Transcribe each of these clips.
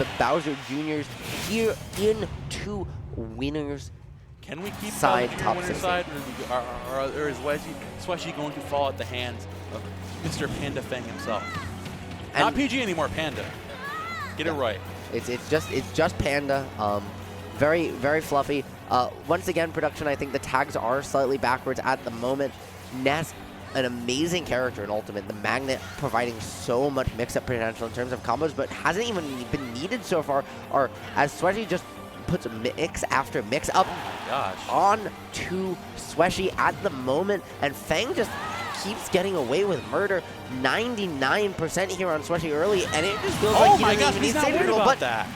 of the Bowser Juniors here into winners. Can we keep side Bowser top winner's 16? side, or is Sweshi going to fall at the hands of Mr. Panda Fang himself? And not PG anymore, Panda. Get it right. It's just Panda. Very, very fluffy. Once again, production, I think the tags are slightly backwards at the moment. Ness, an amazing character in Ultimate. The Magnet providing so much mix-up potential in terms of combos, but hasn't even been needed so far. Or as Sweshi just puts mix after mix up on to Sweshi at the moment, and Fang just keeps getting away with murder. 99% here on Sweshi early, and it just feels like he doesn't even need save control, but that.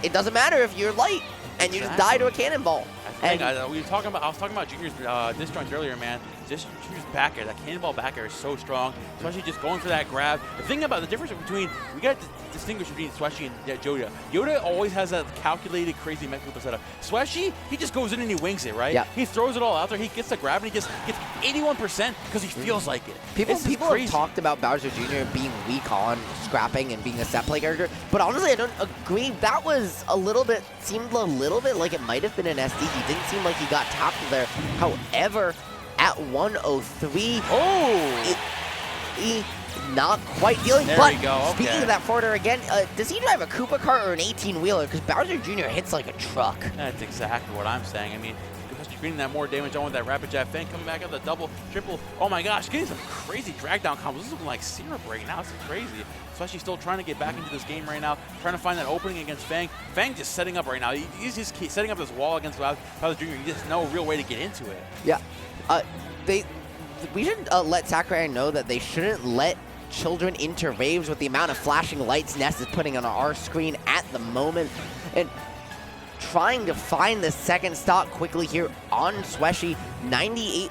It doesn't matter if you're light and you just die to a cannonball. I was talking about Junior's disjoints earlier, man. This Junior's back air, that cannonball back air is so strong. Sweshi just going for that grab. The thing about the difference between, we got to distinguish between Sweshi and Yoda. Yoda always has that calculated, crazy mechanism setup. Sweshi, he just goes in and he wings it, right? Yeah. He throws it all out there. He gets the grab and he just gets 81% because he feels like it. People have talked about Bowser Jr. being weak on scrapping and being a set play character, but honestly, I don't agree. That was seemed a little bit like it might have been an SD. He didn't seem like he got tapped there. However, at 103, he not quite dealing. There but we go. Okay. Speaking of that forwarder again, does he drive a Koopa cart or an 18-wheeler? Because Bowser Jr. hits like a truck. That's exactly what I'm saying. I mean, getting that more damage on with that rapid jab. Fang coming back up the double, triple. Oh my gosh, getting some crazy drag down combos. This is looking like syrup right now. This is crazy. Especially still trying to get back into this game right now, trying to find that opening against Fang. Fang just setting up right now. He's just setting up this wall against Bowser Jr. He just no real way to get into it. Yeah. We should let Sakurai know that they shouldn't let children into raves with the amount of flashing lights Ness is putting on our screen at the moment. And trying to find the second stock quickly here on Sweshi.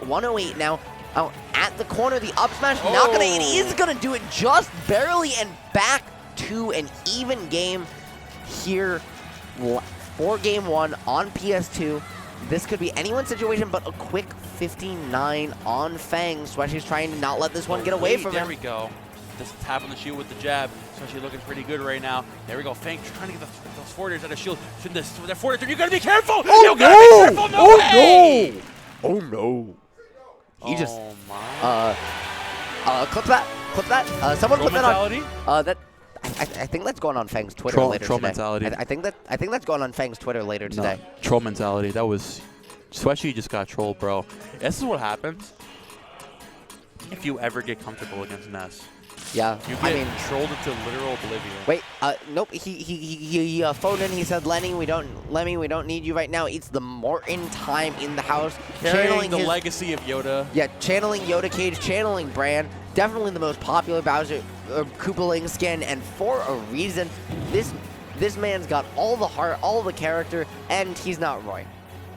108 now. Out at the corner, the up smash, it is gonna do it just barely, and back to an even game here for game one on PS2. This could be anyone's situation, but a quick 59 on Fang. Sweshi's trying to not let this one get away from him. There we go. This tap on the shield with the jab. Sweshi looking pretty good right now. There we go. Fang trying to get those forwarders out of shield. That forwarder, you gotta be careful! Oh, you gotta be careful! No way! Oh no! He just my. clip that. Someone clip that on. I think that's going on Fang's Twitter later troll today. Mentality. I think that's going on Fang's Twitter later today. No, troll mentality. That was Sweshi just got trolled, bro. This is what happens if you ever get comfortable against Ness. Yeah, you get trolled into literal oblivion. Wait, nope. He phoned in. He said, Lemmy, we don't need you right now. It's the Morton time in the house. Channeling the legacy of Yoda. Yeah, channeling Yoda Cage, channeling Bran. Definitely the most popular Bowser Koopaling skin, and for a reason. This man's got all the heart, all the character, and he's not Roy.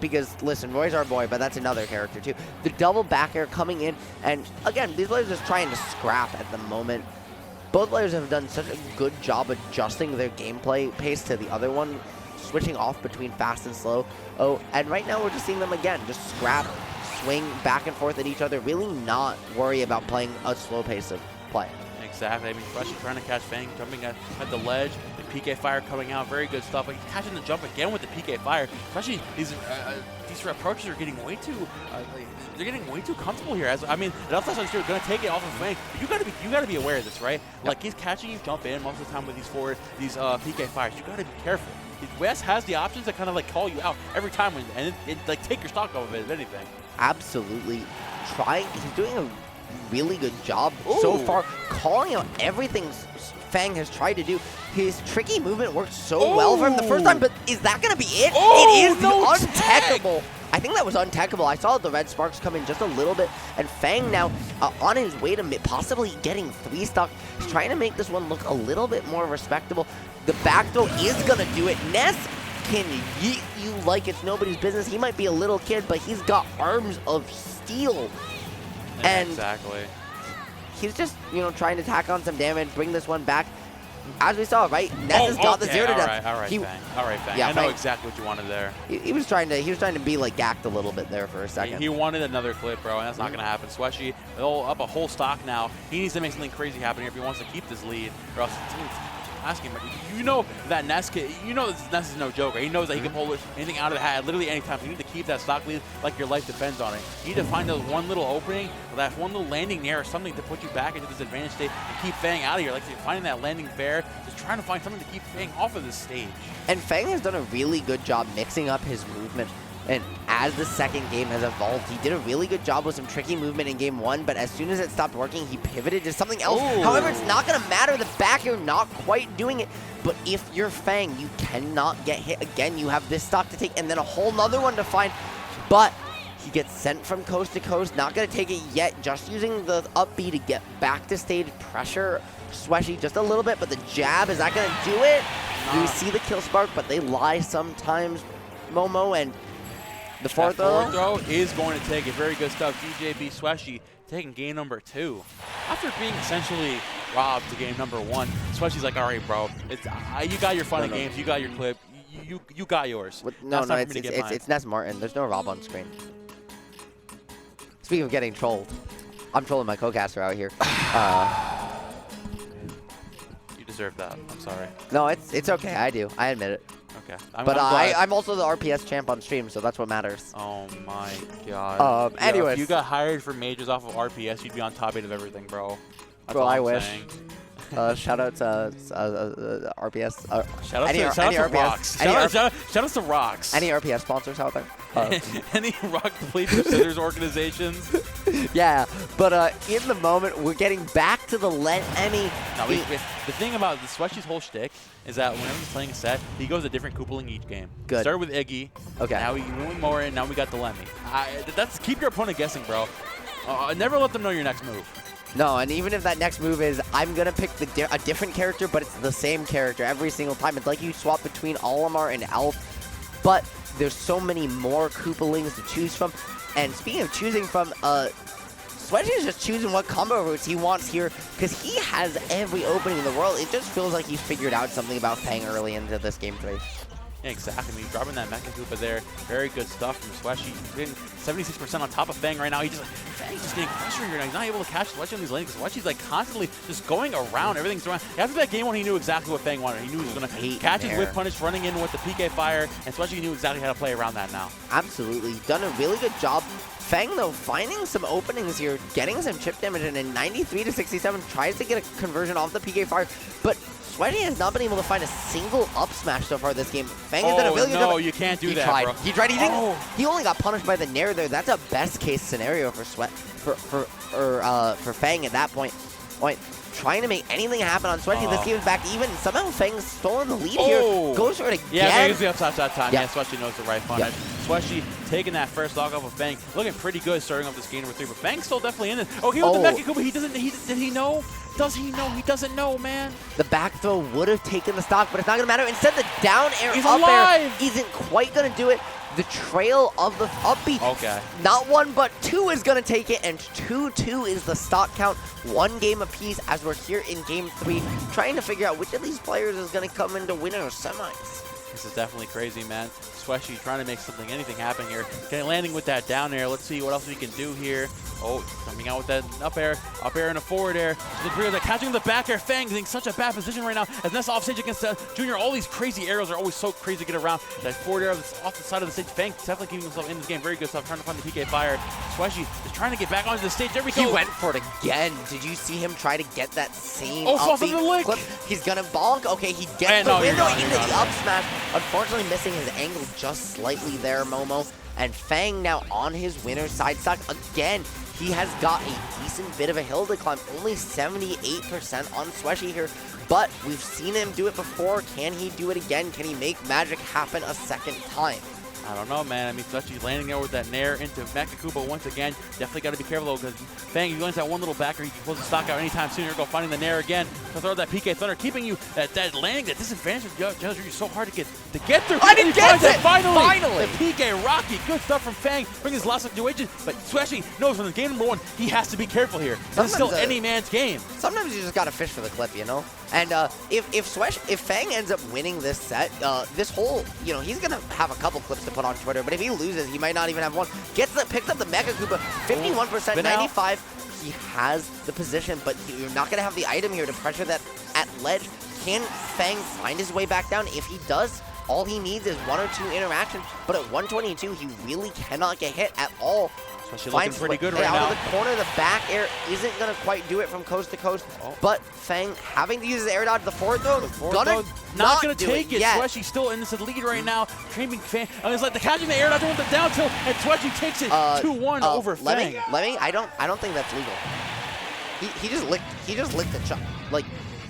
Because, listen, Roy's our boy, but that's another character, too. The double back air coming in, and, again, these players are just trying to scrap at the moment. Both players have done such a good job adjusting their gameplay pace to the other one, switching off between fast and slow. And right now we're just seeing them again, just scrap, swing back and forth at each other, really not worry about playing a slow pace of play. Exactly. I mean, Sweshi trying to catch Fang, jumping at the ledge. The PK Fire coming out, very good stuff. But he's catching the jump again with the PK Fire. Especially these approaches are getting way too. They're getting way too comfortable here. I mean, it also sounds like you're going to take it off of Fang. You got to be aware of this, right? Yep. Like he's catching you jump in most of the time with these PK Fires. You got to be careful. Wes has the options to kind of like call you out every time, and it like take your stock off of it, if anything. Absolutely. He's doing a really good job so far, calling out everything Fang has tried to do. His tricky movement worked so well for him the first time, but is that going to be it? It is the untechable. I think that was untechable. I saw the red sparks come in just a little bit, and Fang now on his way to possibly getting 3 stock. He's trying to make this one look a little bit more respectable. The back throw is going to do it. Ness can yeet you like it's nobody's business. He might be a little kid, but he's got arms of steel. And exactly. He's just, trying to tack on some damage, bring this one back. As we saw, right? Ness has got the 0 to death. All right, Fang. Yeah, I know exactly what you wanted there. He was trying to be like gacked a little bit there for a second. He wanted another clip, bro, and that's not going to happen. Sweshi up a whole stock now. He needs to make something crazy happen here if he wants to keep this lead, or else asking him. You know that Ness Ness is no joke, right? He knows that he can pull anything out of the hat literally anytime. So you need to keep that stock lead like your life depends on it. You need to find those one little opening, or that one little landing near or something to put you back into this advantage state and keep Fang out of here. Like you're finding that landing fair, just trying to find something to keep Fang off of this stage. And Fang has done a really good job mixing up his movement. And as the second game has evolved, he did a really good job with some tricky movement in game 1, but as soon as it stopped working, he pivoted to something else. Ooh. However, it's not going to matter. The back air not quite doing it. But if you're Fang, you cannot get hit again. You have this stock to take and then a whole nother one to find. But he gets sent from coast to coast. Not going to take it yet. Just using the up B to get back to stage pressure. Sweshi just a little bit, but the jab, is that going to do it? We see the kill spark, but they lie sometimes, Momo, and the fourth throw is going to take it. Very good stuff. DJB Sweshi taking game number 2. After being essentially robbed to game number 1, Sweshi's like, all right, bro, you got your fun games, you got your clip, you got yours. It's Ness Martin. There's no Rob on screen. Speaking of getting trolled, I'm trolling my co-caster out here. You deserve that. I'm sorry. No, it's okay. I do. I admit it. Okay. I'm also the RPS champ on stream, so that's what matters. Oh my god. Anyways. If you got hired for majors off of RPS, you'd be on top 8 of everything, bro. That's bro, all I I'm wish. saying. Shout out to RPS. Shout out to Rocks. Shout out to Rocks. Any RPS sponsors out there? Any Rock Paper Scissors organizations? Yeah, but in the moment, we're getting back to the The thing about the Sweshi's whole shtick is that whenever he's playing a set, he goes a different Koopaling each game. Good. Started with Iggy. Okay. Now we went with Morin. Now we got the Lemmy. That's keep your opponent guessing, bro. Never let them know your next move. No, and even if that next move is, I'm going to pick a different character, but it's the same character every single time. It's like you swap between Olimar and Elf, but there's so many more Koopalings to choose from. And speaking of choosing from, Sweshi is just choosing what combo routes he wants here, because he has every opening in the world. It just feels like he's figured out something about Fang early into this game 3. Yeah, exactly. I mean, dropping that Mecha Koopa there, very good stuff from Sweshi. He's getting 76% on top of Fang right now. Fang's just getting pressure here now. He's not able to catch Sweshi on these lanes because Sweshi's like constantly just going around. Everything's around. After that game 1, he knew exactly what Fang wanted. He knew he was going to catch his whip punish, running in with the PK fire, and Sweshi knew exactly how to play around that now. Absolutely. Done a really good job. Fang, though, finding some openings here, getting some chip damage, and in 93 to 67, tries to get a conversion off the PK fire, but Sweshi has not been able to find a single up smash so far this game. Fang has done a really good job. No, you can't do that, bro. He tried. He didn't. He only got punished by the Nair there. That's a best case scenario for for Fang at that point. Trying to make anything happen on Sweshi. This game is back even. Somehow Fang's stolen the lead here. Goes for it again. Yeah, Fang's the upside that time. Yep. Yeah, Sweshi knows the right punish. Sweshi taking that first stock off of Fang. Looking pretty good starting off this game number 3, but Fang's still definitely in it. Okay, with the Mecha Koopa, did he know? Does he know? He doesn't know, man. The back throw would have taken the stock, but it's not going to matter. Instead, the down air He's up alive. air isn't quite going to do it. The trail of the up B, not 1 but 2 is going to take it, and 2-2 is the stock count. 1 game apiece as we're here in game 3, trying to figure out which of these players is going to come into winner semis. This is definitely crazy, man. Sweshi trying to make anything happen here. Landing with that down air. Let's see what else we can do here. Oh, coming out with that up air and a forward air. So catching the back air. Fang is in such a bad position right now. As Ness off stage against Junior, all these crazy arrows are always so crazy to get around. That forward air off the side of the stage. Fang definitely keeping himself in this game. Very good stuff. Trying to find the PK fire. Sweshi is trying to get back onto the stage. There we go. He went for it again. Did you see him try to get that same clip? He's going to bonk. Okay, he gets the window into the up smash. Unfortunately, missing his angle just slightly there, Momo. And Fang now on his winner's side stock again. He has got a decent bit of a hill to climb, only 78% on Sweshi here, but we've seen him do it before. Can he do it again? Can he make magic happen a second time? I don't know, man. I mean, Sweshi landing there with that Nair into Mecha Koopa once again. Definitely got to be careful, though, because Fang, if you land that one little backer, you can close the stock out anytime soon. You're going finding the Nair again to throw that PK Thunder, keeping you at that landing, that disadvantage of Judge. You're so hard to get through. I didn't get it! Finally! The PK Rocky. Good stuff from Fang. Bringing his last situation, but Sweshi knows from the game number 1, he has to be careful here. This is still any man's game. Sometimes you just got to fish for the clip, you know? And if Fang ends up winning this set, this whole, he's going to have a couple clips to put on Twitter, but if he loses, he might not even have one. Picks up the Mecha Koopa, 51%, 95. He has the position, but you're not going to have the item here to pressure that at ledge. Can Fang find his way back down? If he does, all he needs is 1 or 2 interactions, but at 122, he really cannot get hit at all. She's looking pretty good right out now. Out of the corner, the back air isn't going to quite do it from coast to coast, but Fang having to use his air dodge, the forward throw, not going to take it. Yet. Sweshi's still in this lead right now. Training Fang, it's like the catching the air dodge with the down tilt, and Sweshi takes it 2-1 over Fang. I don't think that's legal. He just licked the chop. Like,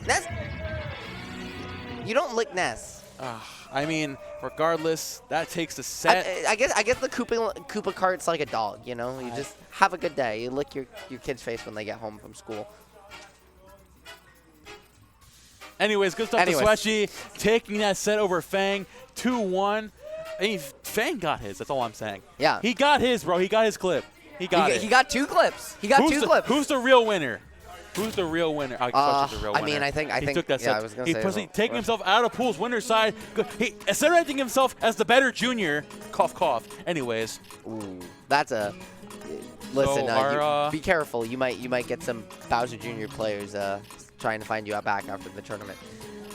Ness, you don't lick Ness. I mean, regardless, that takes the set. I guess the Koopa cart's like a dog, you know? You just have a good day. You lick your kid's face when they get home from school. Anyways, good stuff to Sweshi, taking that set over Fang, 2-1. I mean, Fang got his, that's all I'm saying. Yeah. He got his, bro. He got his clip. He got it. He got 2 clips. He got 2 clips. Who's the real winner? Who's the real winner? Sweši's the real winner. I mean, I think he took that set. I was gonna say. He's taking himself out of pool's winner's side. He celebrating himself as the better junior. Cough, cough. Anyways. Ooh, that's a. Listen, So be careful. You might get some Bowser Jr. players trying to find you out back after the tournament.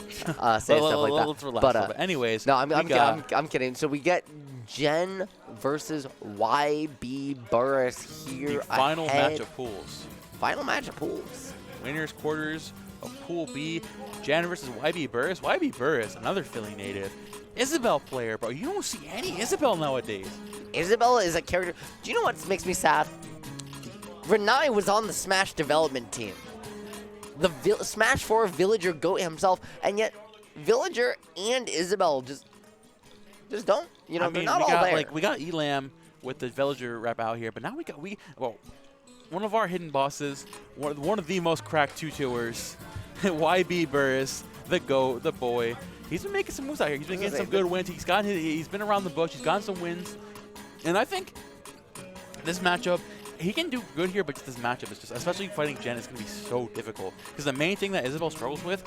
Say stuff like that. Let's relax but a little bit. Anyways. No, I'm kidding. So we get Jen versus YB Burris here. The final match of pools. Final match of pools. Winners quarters of Pool B. Jen versus YB Burris. YB Burris, another Philly native. Isabel player, bro. You don't see any Isabel nowadays. Isabel is a character. Do you know what makes me sad? Renai was on the Smash development team. The Smash 4 Villager GOAT himself, and yet Villager and Isabel just don't. You know, I mean, they're not all there. Like, we got Elam with the Villager rep out here, but now one of our hidden bosses, one of the most cracked 2-tours, YB Burris, the GOAT, the boy. He's been making some moves out here. He's been getting some good wins. He's been around the bush. He's gotten some wins. And I think this matchup, he can do good here, but just this matchup is just, especially fighting Jen, is going to be so difficult. Because the main thing that Isabel struggles with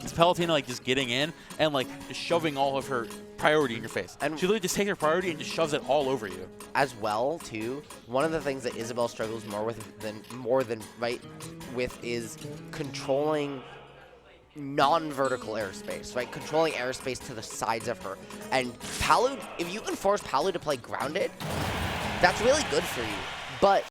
is Palutena, like, just getting in and, like, just shoving all of her priority in your face. And she literally just takes her priority and just shoves it all over you. As well, too, one of the things that Isabel struggles more than is controlling non-vertical airspace, right? Controlling airspace to the sides of her. And Palu, if you can force Palu to play grounded, that's really good for you. But